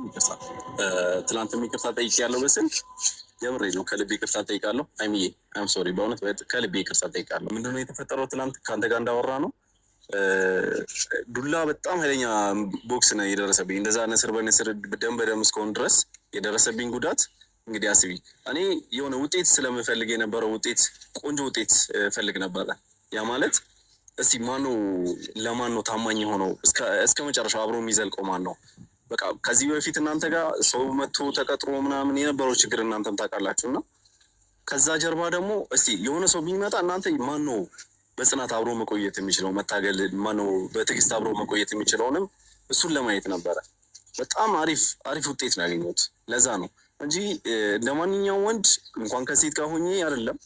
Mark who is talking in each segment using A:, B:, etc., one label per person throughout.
A: ይቅርታ ትላንት ይቅርታ ጠይቄያለሁ በስልክ የምሬ ነው። ከልቤ ይቅርታ ጠይቃለሁ። አይሚዬ አም ሶሪ በእውነት ከልቤ ይቅርታ ጠይቃለሁ። ምንድነው የተፈጠረው? ትላንት ከአንተ ጋር እንዳወራ ነው ዱላ በጣም ኃይለኛ ቦክስ ነው የደረሰብኝ። እንደዛ ንስር በንስር ደም በደም እስከሆን ድረስ የደረሰብኝ ጉዳት እንግዲህ አስቢ። እኔ የሆነ ውጤት ስለምፈልግ የነበረው ውጤት ቆንጆ ውጤት ፈልግ ነበረ። ያ ማለት እስቲ ማነው ለማን ነው ታማኝ ሆነው እስከ መጨረሻው አብሮ የሚዘልቀው ማን ነው? በቃ ከዚህ በፊት እናንተ ጋር ሰው መጥቶ ተቀጥሮ ምናምን የነበረው ችግር እናንተም ታውቃላችሁ። እና ከዛ ጀርባ ደግሞ እስቲ የሆነ ሰው ቢመጣ እናንተ ማን ነው በጽናት አብሮ መቆየት የሚችለው? መታገል ማን ነው በትዕግስት አብሮ መቆየት የሚችለውንም እሱን ለማየት ነበረ። በጣም አሪፍ ውጤት ነው ያገኘሁት። ለዛ ነው እንጂ ለማንኛውም ወንድ እንኳን ከሴት ጋር ሆኜ አይደለም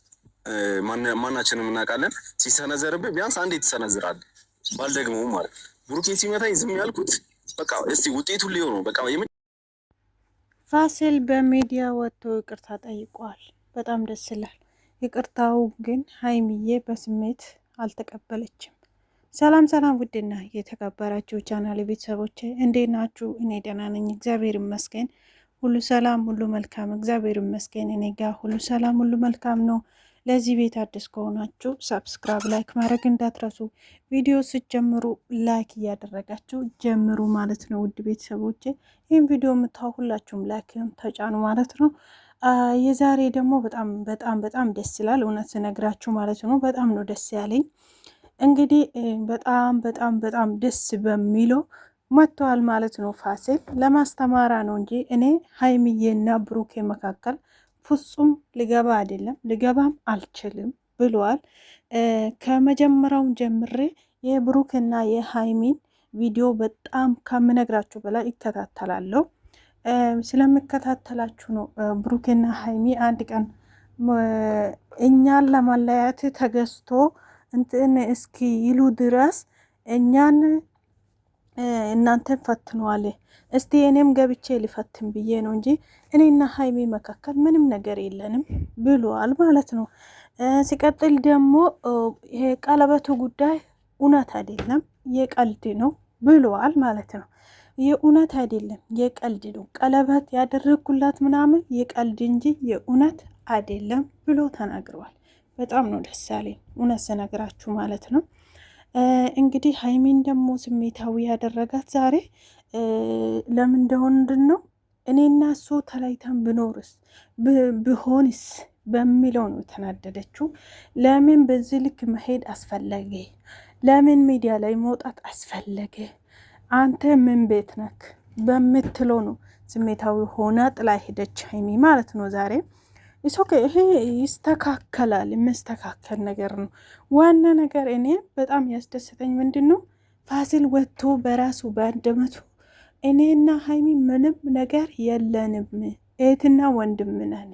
A: ማናችንም እናውቃለን። ሲሰነዘርብህ ቢያንስ አንዴ ትሰነዝራለህ። ባልደግሞ ማለት ብሩኬ ሲመታኝ ዝም ያልኩት በቃ እስቲ ውጤቱ ሊሆን ነው። በቃ
B: ፋሲል በሚዲያ ወጥቶ ይቅርታ ጠይቋል። በጣም ደስ ይላል። ይቅርታው ግን ሀይሚዬ በስሜት አልተቀበለችም። ሰላም ውድና የተከበራችሁ ቻናል ቤተሰቦች እንዴት ናችሁ? እኔ ደህና ነኝ፣ እግዚአብሔር ይመስገን። ሁሉ ሰላም፣ ሁሉ መልካም፣ እግዚአብሔር ይመስገን። እኔ ጋር ሁሉ ሰላም፣ ሁሉ መልካም ነው። ለዚህ ቤት አዲስ ከሆናችሁ ሰብስክራይብ፣ ላይክ ማድረግ እንዳትረሱ። ቪዲዮ ስትጀምሩ ላይክ እያደረጋችሁ ጀምሩ ማለት ነው። ውድ ቤተሰቦቼ ይህን ቪዲዮ የምታው ሁላችሁም ላይክም ተጫኑ ማለት ነው። የዛሬ ደግሞ በጣም ደስ ይላል። እውነት ስነግራችሁ ማለት ነው። በጣም ነው ደስ ያለኝ። እንግዲህ በጣም ደስ በሚለው መጥተዋል ማለት ነው። ፋሲል ለማስተማራ ነው እንጂ እኔ ሀይሚዬና ብሩኬ መካከል ፍጹም ልገባ አይደለም ልገባም አልችልም ብለዋል። ከመጀመሪያውን ጀምሬ የብሩክና የሀይሚን ቪዲዮ በጣም ከምነግራችሁ በላይ ይከታተላለሁ። ስለምከታተላችሁ ነው ብሩክና ሀይሚ አንድ ቀን እኛን ለማለያየት ተገዝቶ እንትን እስኪ ይሉ ድረስ እኛን እናንተን ፈትነዋል። እስቲ እኔም ገብቼ ሊፈትን ብዬ ነው እንጂ እኔና ሀይሚ መካከል ምንም ነገር የለንም ብሏል ማለት ነው። ሲቀጥል ደግሞ ይሄ ቀለበቱ ጉዳይ እውነት አይደለም የቀልድ ነው ብሏል ማለት ነው። የእውነት አይደለም የቀልድ ነው። ቀለበት ያደረግኩላት ምናምን የቀልድ እንጂ የእውነት አይደለም ብሎ ተናግረዋል። በጣም ነው ደስ ያለኝ እውነት ስነግራችሁ ማለት ነው። እንግዲህ ሀይሚን ደግሞ ስሜታዊ ያደረጋት ዛሬ ለምን እንደሆነ ነው እኔና እሱ ተለያይተን ብኖርስ ብሆንስ በሚለው ነው የተናደደችው። ለምን በዚህ ልክ መሄድ አስፈለገ? ለምን ሚዲያ ላይ መውጣት አስፈለገ? አንተ ምን ቤት ነክ በምትለው ነው ስሜታዊ ሆና ጥላ ሄደች ሀይሚ ማለት ነው ዛሬ። ይሄ ይስተካከላል፣ የሚስተካከል ነገር ነው። ዋና ነገር እኔ በጣም ያስደስተኝ ምንድን ነው ፋሲል ወጥቶ በራሱ በአንደበቱ እኔና ሀይሚ ምንም ነገር የለንም፣ እህትና ወንድም ነን፣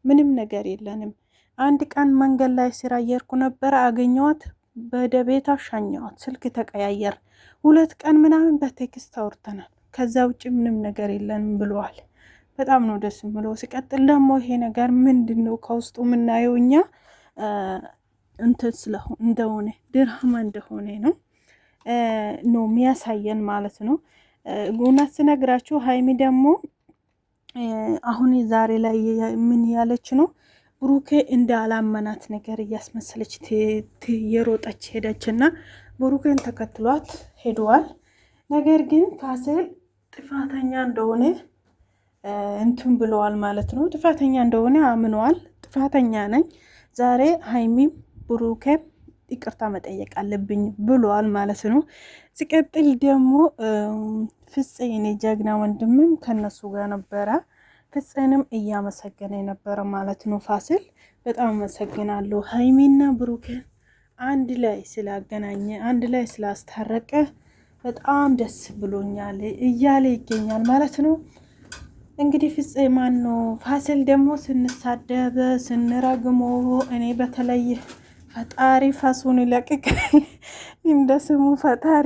B: ምንም ነገር የለንም። አንድ ቀን መንገድ ላይ ስራ እየሄድኩ ነበረ፣ አገኘዋት፣ ወደ ቤቷ ሻኘዋት፣ ስልክ ተቀያየር፣ 2 ቀን ምናምን በቴክስት አውርተናል፣ ከዛ ውጭ ምንም ነገር የለንም ብለዋል። በጣም ነው ደስ ብለው። ሲቀጥል ደግሞ ይሄ ነገር ምንድን ነው ከውስጡ የምናየው እኛ እንትን ስለሆነ እንደሆነ ድራማ እንደሆነ ነው የሚያሳየን ማለት ነው። እውነት ስነግራችሁ ሀይሚ ደግሞ አሁን ዛሬ ላይ ምን ያለች ነው ብሩኬ እንዳላመናት ነገር እያስመሰለች የሮጠች ሄደች እና ብሩኬን ተከትሏት ሄደዋል። ነገር ግን ፋሲል ጥፋተኛ እንደሆነ እንትን ብለዋል ማለት ነው። ጥፋተኛ እንደሆነ አምነዋል። ጥፋተኛ ነኝ ዛሬ ሀይሚም ብሩኬም ይቅርታ መጠየቅ አለብኝ ብለዋል ማለት ነው። ሲቀጥል ደግሞ ፍፄኔ ጀግና ወንድምም ከነሱ ጋር ነበረ። ፍፄንም እያመሰገነ ነበረ ማለት ነው። ፋሲል በጣም አመሰግናለሁ ሀይሚና ብሩኬን አንድ ላይ ስላገናኘ አንድ ላይ ስላስታረቀ በጣም ደስ ብሎኛል እያለ ይገኛል ማለት ነው። እንግዲህ ፍፄ ማን ነው ፋሲል ደግሞ ስንሳደብ ስንረግሞ እኔ በተለይ ፈጣሪ ፋሱን ይለቅቅ እንደ ስሙ ፈጣሪ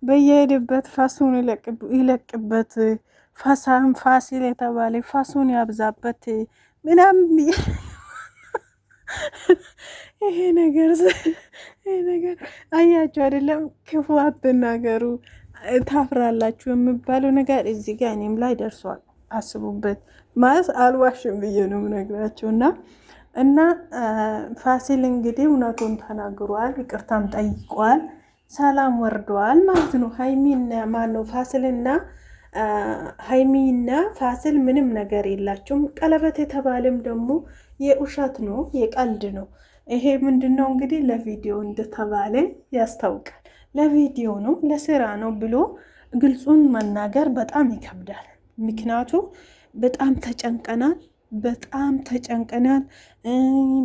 B: በየሄድበት ፋሱን ይለቅበት፣ ፋሲል የተባለ ፋሱን ያብዛበት ምናምን ይሄ ነገር አያቸው አይደለም። ክፉ አትናገሩ ታፍራላችሁ የሚባለው ነገር እዚህ ጋር እኔም ላይ ደርሷል። አስቡበት ማለት አልዋሽም ብዬ ነው የምነግራቸው። እና ፋሲል እንግዲህ እውነቱን ተናግሯል፣ ይቅርታም ጠይቋል፣ ሰላም ወርደዋል ማለት ነው። ሀይሚና ማነው ፋሲልና ሀይሚና ፋሲል ምንም ነገር የላቸውም። ቀለበት የተባለም ደግሞ የውሸት ነው፣ የቀልድ ነው። ይሄ ምንድን ነው እንግዲህ ለቪዲዮ እንደተባለ ያስታውቃል። ለቪዲዮ ነው ለስራ ነው ብሎ ግልጹን መናገር በጣም ይከብዳል። ምክንያቱ በጣም ተጨንቀናል፣ በጣም ተጨንቀናል።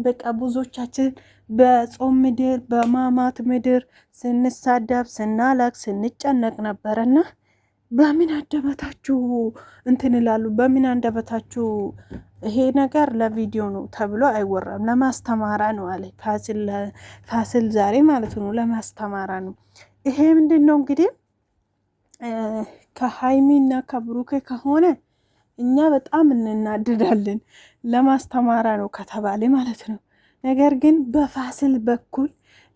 B: በቃ ብዙዎቻችን በጾም ምድር በማማት ምድር ስንሳደብ ስናለቅ ስንጨነቅ ነበረና በምን አንደበታችሁ እንትን ይላሉ፣ በምን አንደበታችሁ ይሄ ነገር ለቪዲዮ ነው ተብሎ አይወራም፣ ለማስተማራ ነው አለ ፋሲል ዛሬ ማለት ነው። ለማስተማራ ነው። ይሄ ምንድን ነው እንግዲህ ከሀይሚና ከብሩኬ ከሆነ እኛ በጣም እንናድዳለን፣ ለማስተማራ ነው ከተባለ ማለት ነው። ነገር ግን በፋሲል በኩል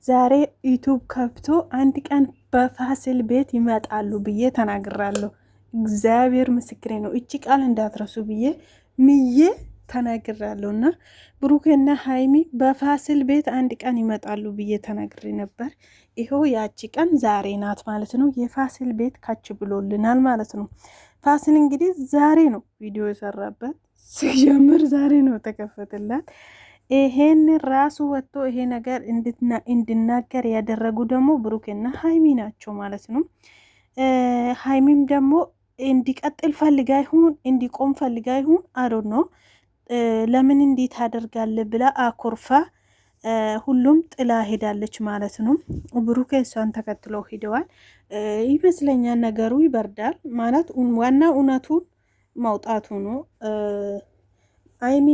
B: ዛሬ ዩቱብ ከብቶ አንድ ቀን በፋሲል ቤት ይመጣሉ ብዬ ተናግራለሁ። እግዚአብሔር ምስክሬ ነው። እቺ ቃል እንዳትረሱ ብዬ ምዬ ተናግራለሁ። እና ብሩኬና ሀይሚ በፋሲል ቤት አንድ ቀን ይመጣሉ ብዬ ተናግሬ ነበር። ይኸው ያቺ ቀን ዛሬ ናት ማለት ነው። የፋሲል ቤት ካች ብሎልናል ማለት ነው። ፋሲል እንግዲህ ዛሬ ነው ቪዲዮ የሰራበት፣ ሲጀምር ዛሬ ነው ተከፈተላት። ይሄን ራሱ ወጥቶ ይሄ ነገር እንድናገር ያደረጉ ደግሞ ብሩኬና ሀይሚ ናቸው ማለት ነው። ሀይሚም ደግሞ እንዲቀጥል ፈልጋ ይሁን እንዲቆም ፈልጋ ይሁን አዶ ነው ለምን እንዴት ታደርጋለህ ብላ አኮርፋ ሁሉም ጥላ ሄዳለች ማለት ነው። ብሩኬ እሷን ተከትለው ሄደዋል ይመስለኛል። ነገሩ ይበርዳል ማለት ዋና እውነቱን ማውጣቱ ነው። ሀይሚ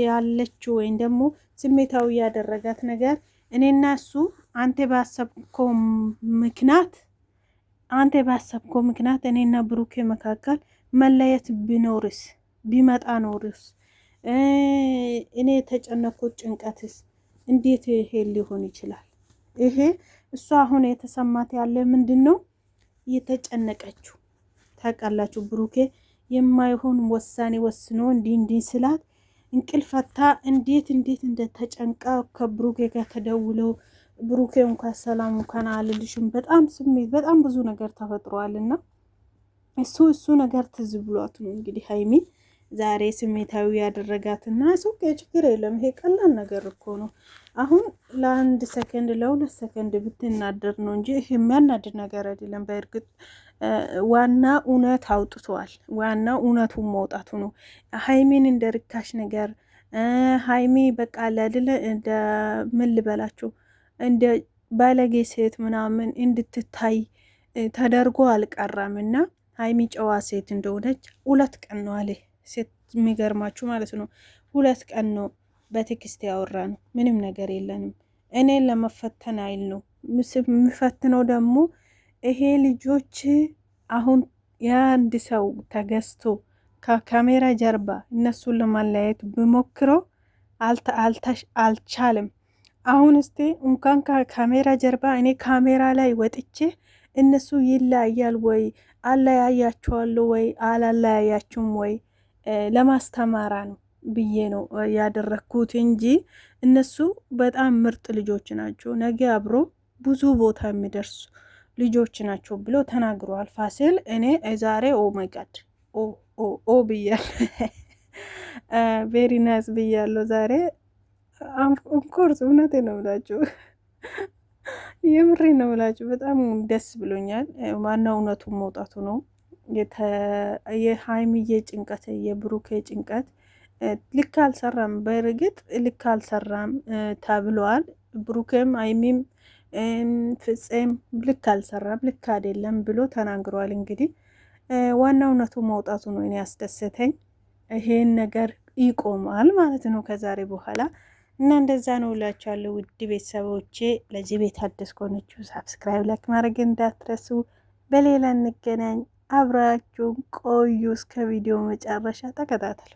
B: ያለችው ወይም ደግሞ ስሜታዊ ያደረጋት ነገር እኔና እሱ አንተ ባሰብከው ምክንያት እኔና ብሩኬ መካከል መለየት ቢኖርስ ቢመጣ ኖርስ እኔ የተጨነኩት ጭንቀትስ እንዴት ይሄ ሊሆን ይችላል? ይሄ እሱ አሁን የተሰማት ያለ ምንድን ነው የተጨነቀችው ታውቃላችሁ። ብሩኬ የማይሆን ውሳኔ ወስኖ እንዲህ ስላት እንቅልፈታ እንዴት እንደተጨንቃ ከብሩኬ ጋር ተደውለው ብሩኬ እንኳን ሰላም እንኳን አልልሽም በጣም ስሜት በጣም ብዙ ነገር ተፈጥሯልና እሱ ነገር ትዝ ብሏት ነው እንግዲህ ሀይሚ ዛሬ ስሜታዊ ያደረጋትና ሱቅ ችግር የለም። ይሄ ቀላል ነገር እኮ ነው። አሁን ለአንድ ሰከንድ ለሁለት ሰከንድ ብትናደር ነው እንጂ ይሄ የሚያናድድ ነገር አይደለም። በእርግጥ ዋና እውነት አውጥቷል። ዋና እውነቱን መውጣቱ ነው። ሀይሚን እንደ ርካሽ ነገር ሀይሚ በቃ ለድል እንደ ምን ልበላችሁ እንደ ባለጌ ሴት ምናምን እንድትታይ ተደርጎ አልቀረምና ሀይሚ ጨዋ ሴት እንደሆነች 2 ቀን ነው አለ ሴት የሚገርማችሁ ማለት ነው። 2 ቀን ነው በቴክስት ያወራ ነው። ምንም ነገር የለንም። እኔን ለመፈተን አይል ነው የሚፈትነው። ደግሞ ይሄ ልጆች አሁን የአንድ ሰው ተገዝቶ ከካሜራ ጀርባ እነሱን ለማለያየት ብሞክረው አልቻለም። አሁን እስቲ እንኳን ከካሜራ ጀርባ እኔ ካሜራ ላይ ወጥቼ እነሱ ይለያያል ወይ አለያያቸዋለሁ ወይ አላለያያችሁም ወይ ለማስተማራ ነው ብዬ ነው ያደረግኩት እንጂ እነሱ በጣም ምርጥ ልጆች ናቸው፣ ነገ አብሮ ብዙ ቦታ የሚደርሱ ልጆች ናቸው ብሎ ተናግረዋል ፋሲል። እኔ ዛሬ ኦ ማይ ጋድ ኦ ብያለሁ፣ ቬሪ ናይስ ብያለሁ ዛሬ። ኦፍኮርስ እውነቴ ነው ብላችሁ የምሬ ነው ብላችሁ በጣም ደስ ብሎኛል። ዋናው እውነቱን መውጣቱ ነው። የሀይሚዬ ጭንቀት የብሩኬ ጭንቀት ልክ አልሰራም፣ በእርግጥ ልክ አልሰራም ተብለዋል። ብሩኬም ሀይሚም ፍፄም ልክ አልሰራም፣ ልክ አይደለም ብሎ ተናግረዋል። እንግዲህ ዋናው እውነቱ መውጣቱ ነው እኔ ያስደሰተኝ። ይሄን ነገር ይቆማል ማለት ነው ከዛሬ በኋላ እና እንደዛ ነው እላችኋለሁ። ውድ ቤተሰቦቼ ለዚህ ቤት አዲስ ከሆነችሁ ሳብስክራይብ፣ ላይክ ማድረግ እንዳትረሱ። በሌላ እንገናኝ። አብራችሁን ቆዩ እስከ ቪዲዮ መጨረሻ ተከታተሉ።